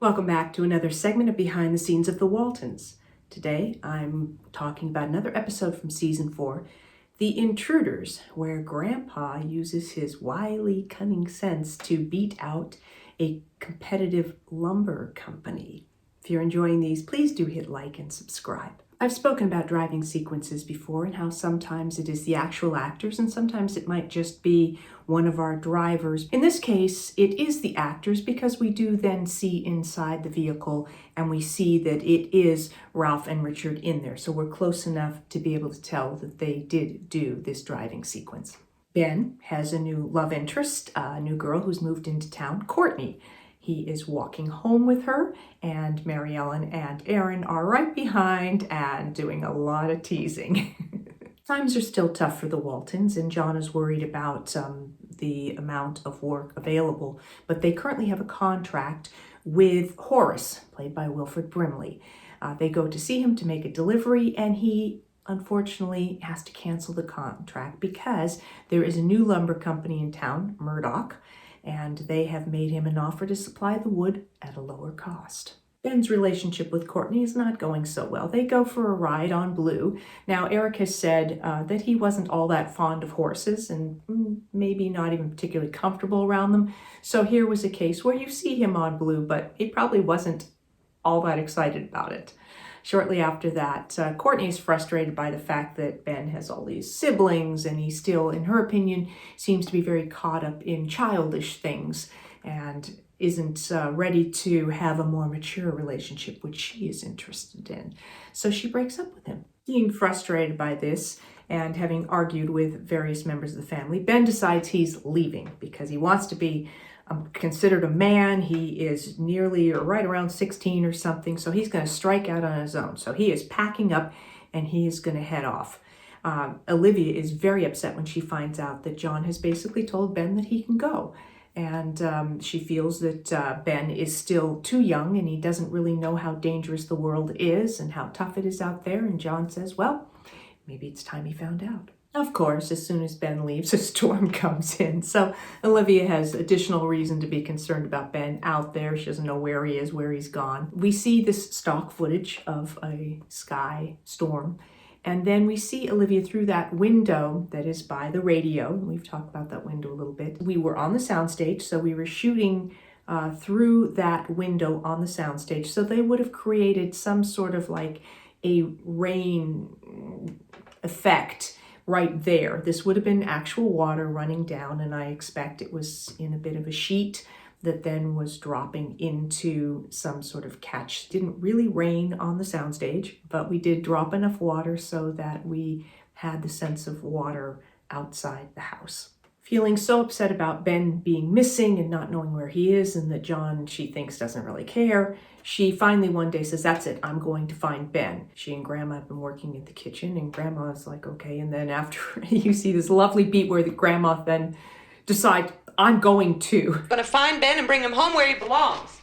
Welcome back to another segment of Behind the Scenes of the Waltons. Today I'm talking about another episode from season 4, The Intruders, where Grandpa uses his wily, cunning sense to beat out a competitive lumber company. If you're enjoying these, please do hit like and subscribe. I've spoken about driving sequences before and how sometimes it is the actual actors and sometimes it might just be one of our drivers. In this case, it is the actors because we do then see inside the vehicle and we see that it is Ralph and Richard in there. So we're close enough to be able to tell that they did do this driving sequence. Ben has a new love interest, a new girl who's moved into town, Courtney. He is walking home with her, and Mary Ellen and Aaron are right behind and doing a lot of teasing. Times are still tough for the Waltons, and John is worried about the amount of work available, but they currently have a contract with Horace, played by Wilford Brimley. They go to see him to make a delivery, and he unfortunately has to cancel the contract because there is a new lumber company in town, Murdoch, and they have made him an offer to supply the wood at a lower cost. Ben's relationship with Courtney is not going so well. They go for a ride on Blue. Now, Eric has said that he wasn't all that fond of horses and maybe not even particularly comfortable around them. So here was a case where you see him on Blue, but he probably wasn't all that excited about it. Shortly after that, Courtney is frustrated by the fact that Ben has all these siblings and he still, in her opinion, seems to be very caught up in childish things and isn't ready to have a more mature relationship, which she is interested in. So she breaks up with him. Being frustrated by this and having argued with various members of the family, Ben decides he's leaving because he wants to be considered a man. He is nearly or right around 16 or something, so he's going to strike out on his own. So he is packing up and he is going to head off. Olivia is very upset when she finds out that John has basically told Ben that he can go. And she feels that Ben is still too young and he doesn't really know how dangerous the world is and how tough it is out there. And John says, well, maybe it's time he found out. Of course, as soon as Ben leaves, a storm comes in. So Olivia has additional reason to be concerned about Ben out there. She doesn't know where he is, where he's gone. We see this stock footage of a sky storm. And then we see Olivia through that window that is by the radio. We've talked about that window a little bit. We were on the soundstage, so we were shooting through that window on the soundstage. So they would have created some sort of like a rain effect right there. This would have been actual water running down, and I expect it was in a bit of a sheet that then was dropping into some sort of catch. It didn't really rain on the soundstage, but we did drop enough water so that we had the sense of water outside the house. Feeling so upset about Ben being missing and not knowing where he is, and that John, she thinks, doesn't really care, she finally one day says, that's it, I'm going to find Ben. She and Grandma have been working in the kitchen, and Grandma's like, okay. And then after you see this lovely beat where the Grandma then decides, I'm going to. I'm gonna find Ben and bring him home where he belongs.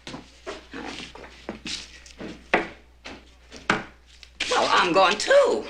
Well, I'm going too.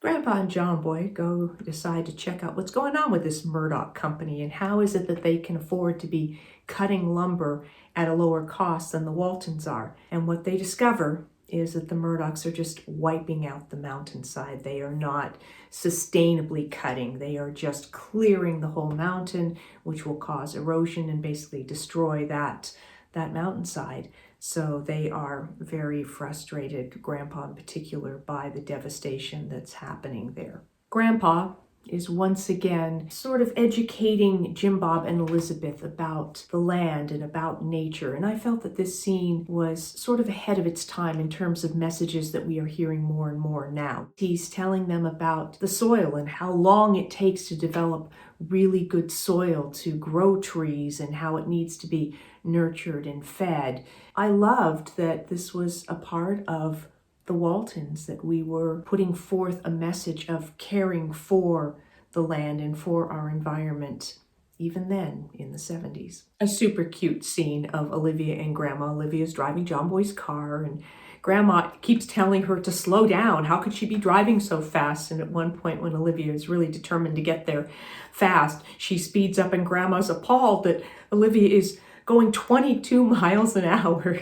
Grandpa and John Boy decide to check out what's going on with this Murdoch company and how is it that they can afford to be cutting lumber at a lower cost than the Waltons are. And what they discover is that the Murdochs are just wiping out the mountainside. They are not sustainably cutting. They are just clearing the whole mountain, which will cause erosion and basically destroy that mountainside. So they are very frustrated, Grandpa in particular, by the devastation that's happening there. Grandpa is once again sort of educating Jim Bob and Elizabeth about the land and about nature. And I felt that this scene was sort of ahead of its time in terms of messages that we are hearing more and more now. He's telling them about the soil and how long it takes to develop really good soil to grow trees and how it needs to be nurtured and fed. I loved that this was a part of the Waltons, that we were putting forth a message of caring for the land and for our environment, even then in the 70s. A super cute scene of Olivia and Grandma. Olivia's driving John Boy's car and Grandma keeps telling her to slow down. How could she be driving so fast? And at one point when Olivia is really determined to get there fast, she speeds up and Grandma's appalled that Olivia is going 22 miles an hour,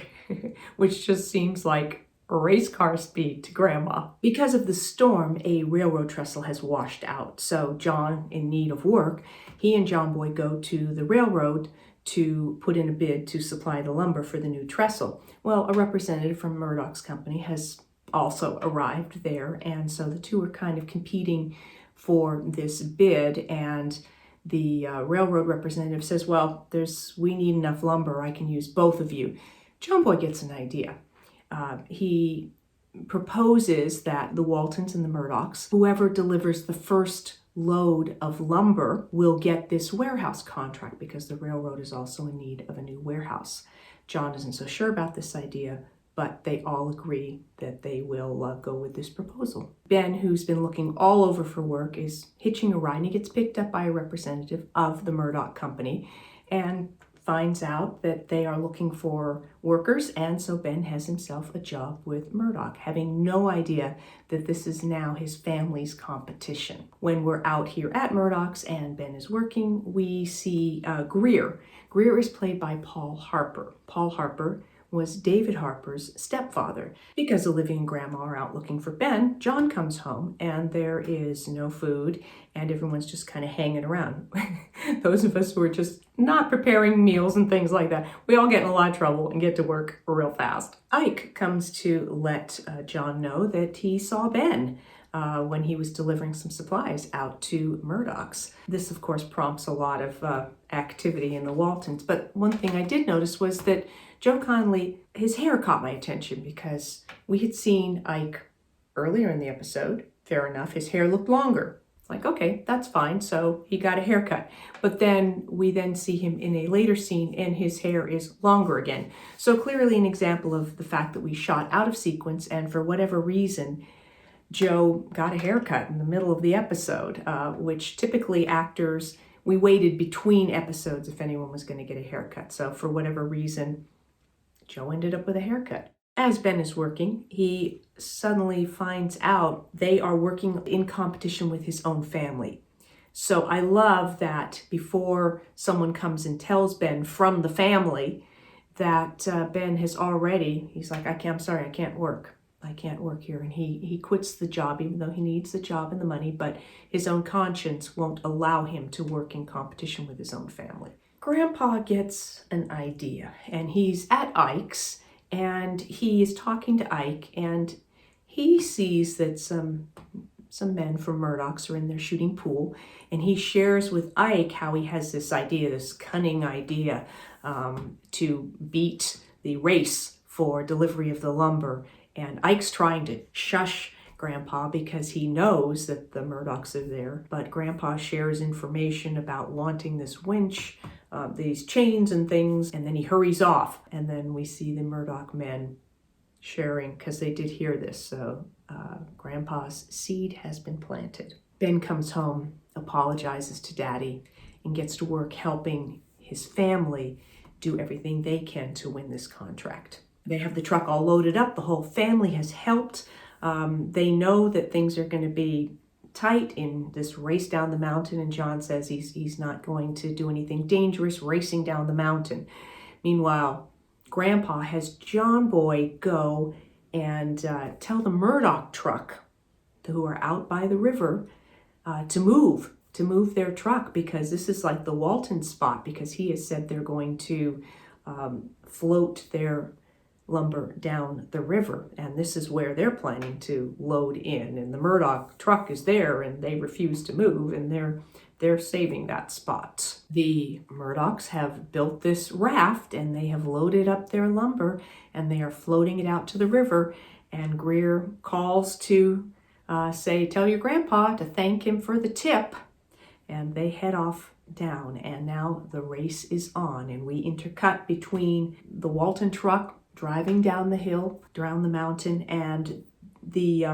which just seems like race car speed to Grandma. Because of the storm, a railroad trestle has washed out. So John, in need of work, he and John Boy go to the railroad to put in a bid to supply the lumber for the new trestle. Well, a representative from Murdoch's company has also arrived there, and so the two are kind of competing for this bid, and the railroad representative says, well, we need enough lumber, I can use both of you. John Boy gets an idea. He proposes that the Waltons and the Murdochs, whoever delivers the first load of lumber, will get this warehouse contract because the railroad is also in need of a new warehouse. John isn't so sure about this idea, but they all agree that they will go with this proposal. Ben, who's been looking all over for work, is hitching a ride, and he gets picked up by a representative of the Murdoch company and finds out that they are looking for workers, and so Ben has himself a job with Murdoch, having no idea that this is now his family's competition. When we're out here at Murdoch's and Ben is working, we see Geer. Geer is played by Paul Harper. Paul Harper was David Harper's stepfather. Because Olivia and Grandma are out looking for Ben, John comes home and there is no food and everyone's just kind of hanging around. Those of us who are just not preparing meals and things like that, we all get in a lot of trouble and get to work real fast. Ike comes to let John know that he saw Ben when he was delivering some supplies out to Murdoch's. This, of course, prompts a lot of activity in the Waltons. But one thing I did notice was that Joe Conley, his hair caught my attention because we had seen Ike earlier in the episode. Fair enough, his hair looked longer. Like, okay, that's fine. So he got a haircut. But then we see him in a later scene and his hair is longer again. So clearly an example of the fact that we shot out of sequence, and for whatever reason, Joe got a haircut in the middle of the episode, which typically actors, we waited between episodes if anyone was going to get a haircut. So for whatever reason, Joe ended up with a haircut. As Ben is working, he suddenly finds out they are working in competition with his own family. So I love that before someone comes and tells Ben from the family that Ben has already, he's like, I'm sorry, I can't work. I can't work here. And he quits the job, even though he needs the job and the money, but his own conscience won't allow him to work in competition with his own family. Grandpa gets an idea, and he's at Ike's, and he is talking to Ike, and he sees that some men from Murdoch's are in there shooting pool, and he shares with Ike how he has this idea, this cunning idea, to beat the race for delivery of the lumber. And Ike's trying to shush Grandpa because he knows that the Murdochs are there, but Grandpa shares information about wanting this winch, these chains and things, and then he hurries off. And then we see the Murdoch men sharing, because they did hear this, so Grandpa's seed has been planted. Ben comes home, apologizes to Daddy, and gets to work helping his family do everything they can to win this contract. They have the truck all loaded up. The whole family has helped. They know that things are going to be tight in this race down the mountain, and John says he's not going to do anything dangerous racing down the mountain. Meanwhile, Grandpa has John Boy go and tell the Murdoch truck, who are out by the river, to move their truck, because this is like the Walton spot, because he has said they're going to float their lumber down the river, and this is where they're planning to load in, and the Murdoch truck is there and they refuse to move, and they're saving that spot. The Murdochs have built this raft and they have loaded up their lumber and they are floating it out to the river, and Geer calls to tell your grandpa to thank him for the tip, and they head off down, and now the race is on, and we intercut between the Walton truck driving down the hill, down the mountain, and the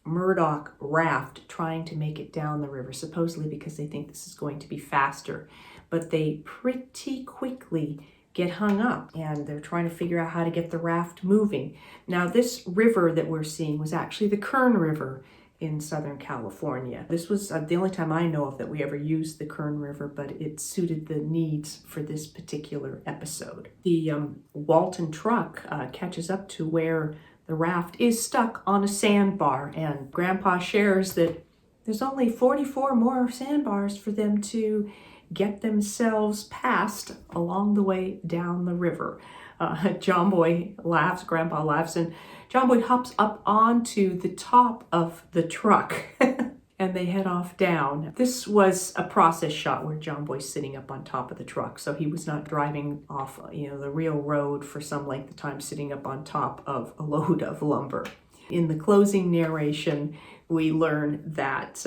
Murdoch raft trying to make it down the river, supposedly because they think this is going to be faster. But they pretty quickly get hung up, and they're trying to figure out how to get the raft moving. Now, this river that we're seeing was actually the Kern River, in Southern California. This was the only time I know of that we ever used the Kern River, but it suited the needs for this particular episode. The Walton truck catches up to where the raft is stuck on a sandbar, and Grandpa shares that there's only 44 more sandbars for them to get themselves past along the way down the river. John Boy laughs, Grandpa laughs, and John Boy hops up onto the top of the truck and they head off down. This was a process shot where John Boy's sitting up on top of the truck, so he was not driving off, the real road for some length of time sitting up on top of a load of lumber. In the closing narration, we learn that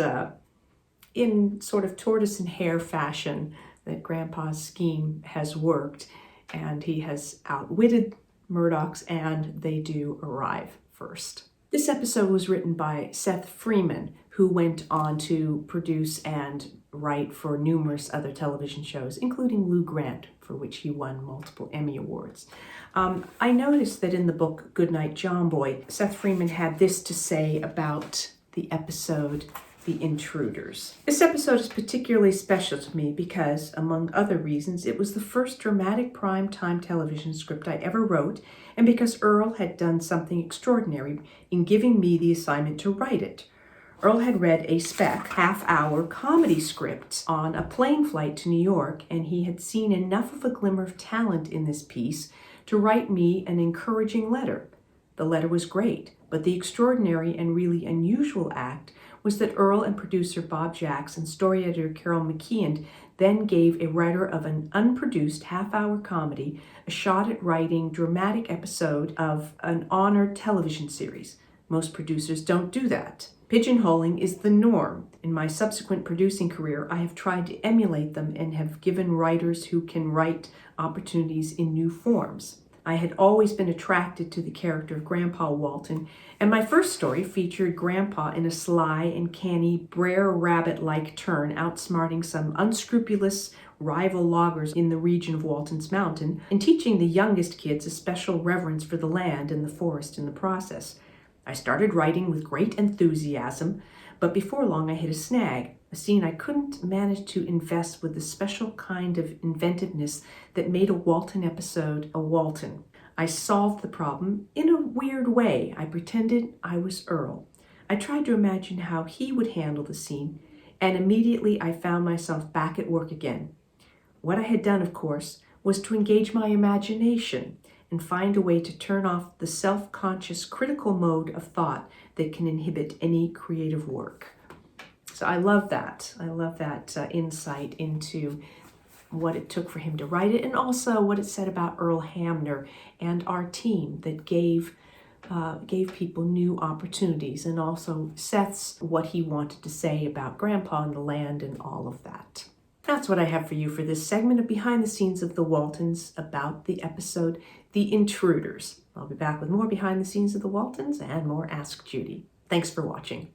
in sort of tortoise and hare fashion, that Grandpa's scheme has worked, and he has outwitted Murdoch's, and they do arrive first. This episode was written by Seth Freeman, who went on to produce and write for numerous other television shows, including Lou Grant, for which he won multiple Emmy Awards. I noticed that in the book Goodnight John Boy, Seth Freeman had this to say about the episode The Intruders. This episode is particularly special to me because, among other reasons, it was the first dramatic prime-time television script I ever wrote, and because Earl had done something extraordinary in giving me the assignment to write it. Earl had read a spec, half-hour comedy script on a plane flight to New York, and he had seen enough of a glimmer of talent in this piece to write me an encouraging letter. The letter was great, but the extraordinary and really unusual act was that Earl and producer Bob Jacks and story editor Carol McKeon then gave a writer of an unproduced half-hour comedy a shot at writing dramatic episode of an honored television series. Most producers don't do that. Pigeonholing is the norm. In my subsequent producing career, I have tried to emulate them and have given writers who can write opportunities in new forms. I had always been attracted to the character of Grandpa Walton, and my first story featured Grandpa in a sly and canny Brer Rabbit-like turn, outsmarting some unscrupulous rival loggers in the region of Walton's Mountain, and teaching the youngest kids a special reverence for the land and the forest in the process. I started writing with great enthusiasm, but before long I hit a snag, a scene I couldn't manage to invest with the special kind of inventiveness that made a Walton episode a Walton. I solved the problem in a weird way. I pretended I was Earl. I tried to imagine how he would handle the scene, and immediately I found myself back at work again. What I had done, of course, was to engage my imagination and find a way to turn off the self-conscious critical mode of thought that can inhibit any creative work. So I love that. I love that insight into what it took for him to write it, and also what it said about Earl Hamner and our team that gave people new opportunities, and also Seth's what he wanted to say about Grandpa and the land and all of that. That's what I have for you for this segment of Behind the Scenes of the Waltons about the episode The Intruders. I'll be back with more Behind the Scenes of the Waltons and more Ask Judy. Thanks for watching.